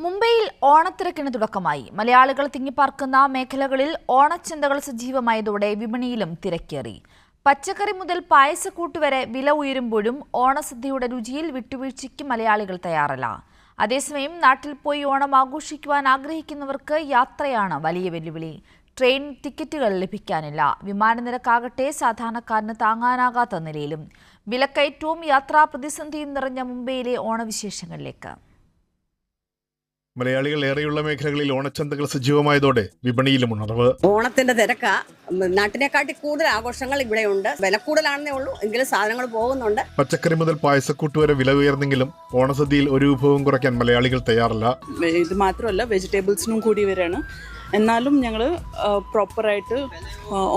മുംബൈയിൽ ഓണത്തിരക്കിന് തുടക്കമായി. മലയാളികൾ തിങ്ങിപ്പാർക്കുന്ന മേഖലകളിൽ ഓണച്ചന്തകൾ സജീവമായതോടെ വിപണിയിലും തിരക്കേറി. പച്ചക്കറി മുതൽ പായസക്കൂട്ട് വരെ വില ഉയരുമ്പോഴും ഓണസദ്യയുടെ രുചിയിൽ വിട്ടുവീഴ്ചയ്ക്ക് മലയാളികൾ തയ്യാറല്ല. അതേസമയം നാട്ടിൽ പോയി ഓണം ആഘോഷിക്കുവാൻ ആഗ്രഹിക്കുന്നവർക്ക് യാത്രയാണ് വലിയ വെല്ലുവിളി. ട്രെയിൻ ടിക്കറ്റുകൾ ലഭിക്കാനില്ല. വിമാനനിരക്കാകട്ടെ സാധാരണക്കാരന് താങ്ങാനാകാത്ത നിലയിലും. വിലക്കയറ്റവും യാത്രാ പ്രതിസന്ധിയും നിറഞ്ഞ മുംബൈയിലെ ഓണവിശേഷങ്ങളിലേക്ക്. മലയാളികൾ ഏറെയുള്ള മേഖലകളിൽ ഓണച്ചന്തകൾ സജീവമായതോടെ വിപണിയിലും ഉണർവ്. ഓണത്തിന്റെ തിരക്ക നാട്ടിനെക്കാട്ടി കൂടുതൽ ആഘോഷങ്ങൾ ഇവിടെയുണ്ട്. വില കൂടുതലാണെന്നേ ഉള്ളൂ, എങ്കിലും സാധനങ്ങൾ പോകുന്നുണ്ട്. പച്ചക്കറി മുതൽ പായസക്കൂട്ട് വരെ വില ഉയർന്നെങ്കിലും ഓണസദ്യയിൽ ഒരു വിഭവം കുറയ്ക്കാൻ മലയാളികൾ തയ്യാറല്ല. ഇത് മാത്രമല്ല, വെജിറ്റബിൾസിനും കൂടി വരാണ്. എന്നാലും ഞങ്ങൾ പ്രോപ്പറായിട്ട്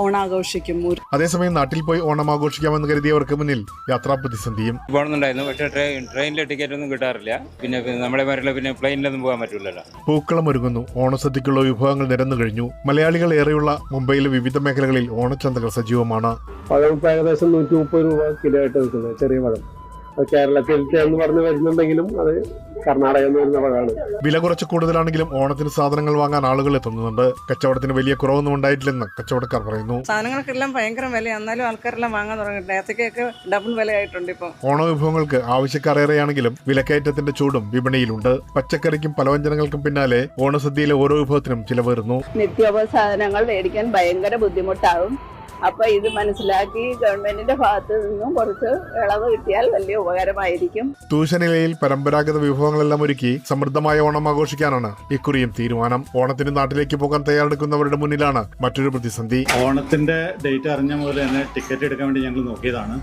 ഓണാഘോഷിക്കും. അതേസമയം നാട്ടിൽ പോയി ഓണം ആഘോഷിക്കാമെന്ന് കരുതിയവർക്ക് മുന്നിൽ യാത്രാ പ്രതിസന്ധിയും. പോകണമെന്നുണ്ടായിരുന്നു, പക്ഷേ ട്രെയിനിലെ ടിക്കറ്റ് ഒന്നും കിട്ടാറില്ല. പിന്നെ നമ്മളെ വരല പിന്നെ പ്ലെയിനിലൊന്നും പോകാൻ പറ്റില്ലല്ലോ. പൂക്കളം ഒരുങ്ങുന്നു. ഓണസദ്യക്കുള്ള വിഭവങ്ങൾ നിരന്നു കഴിഞ്ഞു. മലയാളികൾ ഏറെയുള്ള മുംബൈയിലെ വിവിധ മേഖലകളിൽ ഓണച്ചന്തകൾ സജീവമാണ്. പഴം ഏകദേശം 130 രൂപ കിലോ ആയിട്ട് നിൽക്കുന്നത്. ചെറിയ പഴം കേരളത്തിലത്തെ എന്ന് പറഞ്ഞ് വരുന്നുണ്ടെങ്കിലും അത് കർണാടകയിൽ നിന്ന് വരുന്ന പഴമാണ്. വില കുറച്ച് കൂടുതലാണെങ്കിലും ഓണത്തിന് സാധനങ്ങൾ വാങ്ങാൻ ആളുകൾ എത്തുന്നുണ്ട്. കച്ചവടത്തിന് വലിയ കുറവൊന്നും ഉണ്ടായിട്ടില്ലെന്ന് കച്ചവടക്കാർ പറയുന്നു. സാധനങ്ങൾക്കെല്ലാം ഭയങ്കര വില, എന്നാലും ആൾക്കാരെല്ലാം വാങ്ങാൻ തുടങ്ങിയിട്ടുണ്ട്. നേരത്തേക്കൊക്കെ ഡബിൾ വിലയായിട്ടുണ്ട്. ഇപ്പോൾ ഓണവിഭവങ്ങൾക്ക് ആവശ്യക്കാർ ഏറെയാണെങ്കിലും വിലക്കയറ്റത്തിന്റെ ചൂടും വിപണിയിലുണ്ട്. പച്ചക്കറിക്കും പലവ്യഞ്ജനങ്ങൾക്കും പിന്നാലെ ഓണസദ്യയിലെ ഓരോ വിഭവത്തിനും ചിലവേറുന്നു. നിത്യോപ സാധനങ്ങൾ മേടിക്കാൻ ഭയങ്കര ബുദ്ധിമുട്ടാകും. അപ്പൊ ഇത് മനസ്സിലാക്കി ഗവൺമെന്റിന്റെ ഭാഗത്ത് നിന്നും കുറച്ച് ഇളവ് കിട്ടിയാൽ വലിയ ഉപകാരമായിരിക്കും. തൂശനിലയിൽ പരമ്പരാഗത വിഭവങ്ങളെല്ലാം ഒരുക്കി സമൃദ്ധമായ ഓണം ആഘോഷിക്കാനാണ് ഇക്കുറിയും തീരുമാനം. ഓണത്തിന് നാട്ടിലേക്ക് പോകാൻ തയ്യാറെടുക്കുന്നവരുടെ മുന്നിലാണ് മറ്റൊരു പ്രതിസന്ധി. ഓണത്തിന്റെ ഡേറ്റ് അറിഞ്ഞ മുതൽ തന്നെ ടിക്കറ്റ് എടുക്കാൻ വേണ്ടി ഞങ്ങൾ നോക്കിയതാണ്.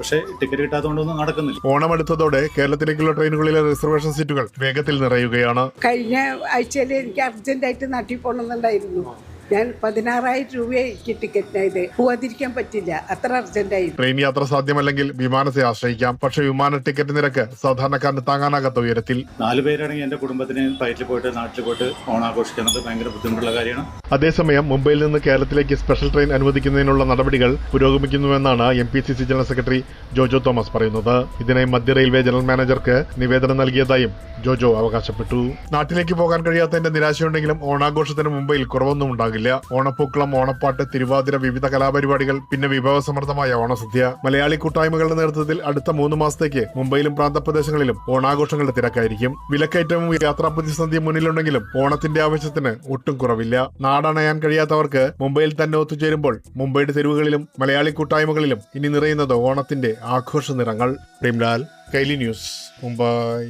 പക്ഷേ ടിക്കറ്റ് കിട്ടാത്തതുകൊണ്ടൊന്നും നടക്കുന്നില്ല. ഓണം അടുത്തതോടെ കേരളത്തിലേക്കുള്ള ട്രെയിനുകളിലെ റിസർവേഷൻ സീറ്റുകൾ വേഗത്തിൽ നിറയുകയാണ്. കഴിഞ്ഞ ആഴ്ചയിൽ എനിക്ക് അർജന്റായിട്ട് നാട്ടിൽ പോകണമെന്നുണ്ടായിരുന്നു. ഞാൻ 16,000 രൂപയ്ക്ക് ടിക്കറ്റിനായത് പോകാതിരിക്കാൻ പറ്റില്ല, അത്ര അർജന്റായി. ട്രെയിൻ യാത്ര സാധ്യമല്ലെങ്കിൽ വിമാനത്തെ ആശ്രയിക്കാം. പക്ഷേ വിമാന ടിക്കറ്റ് നിരക്ക് സാധാരണക്കാരന് താങ്ങാനാകാത്ത ഉയരത്തിൽ. 4 പേരാണെങ്കിൽ എന്റെ കുടുംബത്തിന് ഫ്ലൈറ്റിൽ പോയിട്ട് നാട്ടിൽ പോയിട്ട് ഓണാഘോഷിക്കുന്നത് ഭയങ്കര ബുദ്ധിമുട്ടുള്ള കാര്യമാണ്. അതേസമയം മുംബൈയിൽ നിന്ന് കേരളത്തിലേക്ക് സ്പെഷ്യൽ ട്രെയിൻ അനുവദിക്കുന്നതിനുള്ള നടപടികൾ പുരോഗമിക്കുന്നുവെന്നാണ് MPCC general secretary Jojo Thomas പറയുന്നത്. ഇതിനായി മധ്യ റെയിൽവേ ജനറൽ മാനേജർക്ക് നിവേദനം നൽകിയതായും ജോജോ അവകാശപ്പെട്ടു. നാട്ടിലേക്ക് പോകാൻ കഴിയാത്തതിന്റെ നിരാശയുണ്ടെങ്കിലും ഓണാഘോഷത്തിന് മുംബൈയിൽ കുറവൊന്നും ഉണ്ടാകില്ല. ഓണപ്പൂക്കളം, ഓണപ്പാട്ട്, തിരുവാതിര, വിവിധ കലാപരിപാടികൾ, പിന്നെ വിഭവസമൃദ്ധമായ ഓണസദ്യ. മലയാളി കൂട്ടായ്മകളുടെ നേതൃത്വത്തിൽ അടുത്ത 3 മാസത്തേക്ക് മുംബൈയിലും പ്രാന്തപ്രദേശങ്ങളിലും ഓണാഘോഷങ്ങളുടെ തിരക്കായിരിക്കും. വിലക്കയറ്റവും യാത്രാ പ്രതിസന്ധിയും മുന്നിലുണ്ടെങ്കിലും ഓണത്തിന്റെ ആവശ്യത്തിന് ഒട്ടും കുറവില്ല. നാടണയാൻ കഴിയാത്തവർക്ക് മുംബൈയിൽ തന്നെ ഒത്തുചേരുമ്പോൾ മുംബൈയുടെ തെരുവുകളിലും മലയാളി കൂട്ടായ്മകളിലും ഇനി നിറയുന്നത് ഓണത്തിന്റെ ആഘോഷ നിറങ്ങൾ. പ്രേംലാൽ, കൈലി ന്യൂസ്, മുംബൈ.